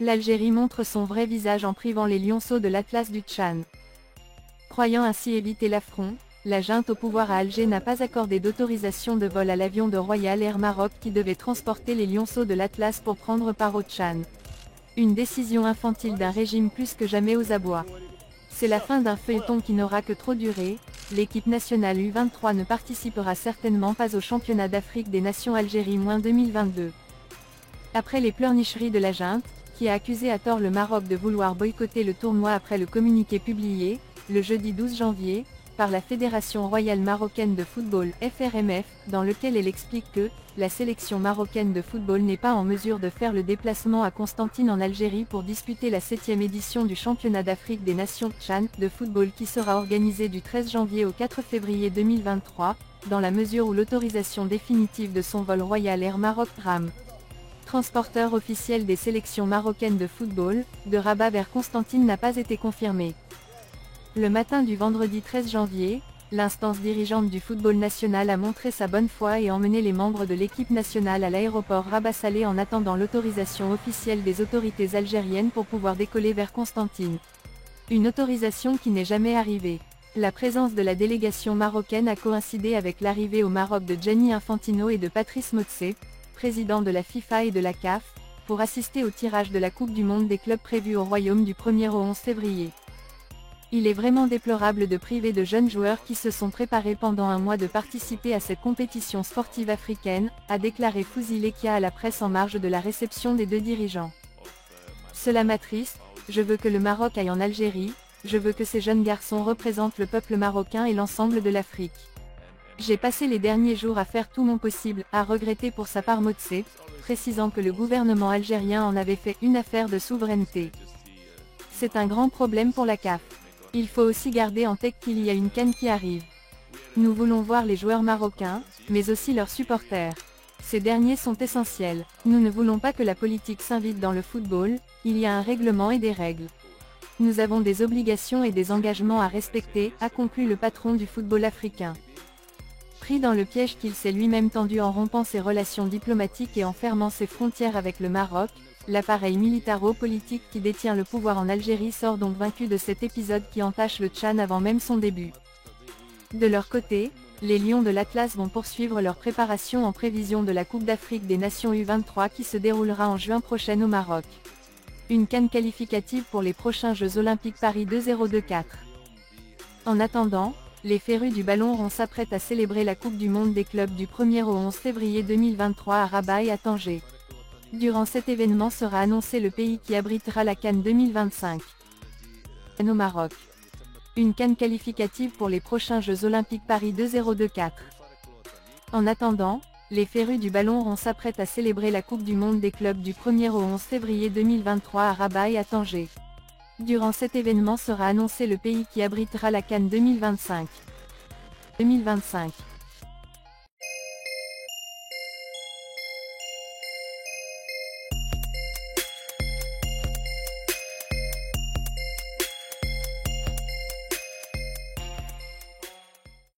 L'Algérie montre son vrai visage en privant les lionceaux de l'Atlas du Tchad. Croyant ainsi éviter l'affront, la junte au pouvoir à Alger n'a pas accordé d'autorisation de vol à l'avion de Royal Air Maroc qui devait transporter les lionceaux de l'Atlas pour prendre part au Tchad. Une décision infantile d'un régime plus que jamais aux abois. C'est la fin d'un feuilleton qui n'aura que trop duré. L'équipe nationale U23 ne participera certainement pas au championnat d'Afrique des Nations Algérie-2022. Après les pleurnicheries de la junte, qui a accusé à tort le Maroc de vouloir boycotter le tournoi après le communiqué publié, le jeudi 12 janvier, par la Fédération royale marocaine de football (FRMF), dans lequel elle explique que la sélection marocaine de football n'est pas en mesure de faire le déplacement à Constantine en Algérie pour disputer la 7e édition du championnat d'Afrique des Nations (CHAN) de football qui sera organisé du 13 janvier au 4 février 2023, dans la mesure où l'autorisation définitive de son vol Royal Air Maroc RAM, transporteur officiel des sélections marocaines de football, de Rabat vers Constantine n'a pas été confirmée. Le matin du vendredi 13 janvier, l'instance dirigeante du football national a montré sa bonne foi et emmené les membres de l'équipe nationale à l'aéroport Rabat-Salé en attendant l'autorisation officielle des autorités algériennes pour pouvoir décoller vers Constantine. Une autorisation qui n'est jamais arrivée. La présence de la délégation marocaine a coïncidé avec l'arrivée au Maroc de Gianni Infantino et de Patrice Motsepe, président de la FIFA et de la CAF, pour assister au tirage de la Coupe du Monde des clubs prévu au Royaume du 1er au 11 février. Il est vraiment déplorable de priver de jeunes joueurs qui se sont préparés pendant un mois de participer à cette compétition sportive africaine, a déclaré Fouzi Lekia à la presse en marge de la réception des deux dirigeants. Cela m'attriste, je veux que le Maroc aille en Algérie, je veux que ces jeunes garçons représentent le peuple marocain et l'ensemble de l'Afrique. J'ai passé les derniers jours à faire tout mon possible, a regretté pour sa part Motsepe, précisant que le gouvernement algérien en avait fait une affaire de souveraineté. C'est un grand problème pour la CAF. Il faut aussi garder en tête qu'il y a une CAN qui arrive. Nous voulons voir les joueurs marocains, mais aussi leurs supporters. Ces derniers sont essentiels. Nous ne voulons pas que la politique s'invite dans le football, il y a un règlement et des règles. Nous avons des obligations et des engagements à respecter, a conclu le patron du football africain. Pris dans le piège qu'il s'est lui-même tendu en rompant ses relations diplomatiques et en fermant ses frontières avec le Maroc, l'appareil militaro-politique qui détient le pouvoir en Algérie sort donc vaincu de cet épisode qui entache le Tchad avant même son début. De leur côté, les Lions de l'Atlas vont poursuivre leur préparation en prévision de la Coupe d'Afrique des Nations U23 qui se déroulera en juin prochain au Maroc. Une CAN qualificative pour les prochains Jeux Olympiques Paris 2024. En attendant, les férus du ballon rond s'apprêtent à célébrer la Coupe du Monde des clubs du 1er au 11 février 2023 à Rabat et à Tanger. Durant cet événement sera annoncé le pays qui abritera la CAN 2025. Au Maroc. Une CAN qualificative pour les prochains Jeux Olympiques Paris 2024. En attendant, les férus du ballon rond s'apprêtent à célébrer la Coupe du Monde des clubs du 1er au 11 février 2023 à Rabat et à Tanger. Durant cet événement sera annoncé le pays qui abritera la CAN 2025.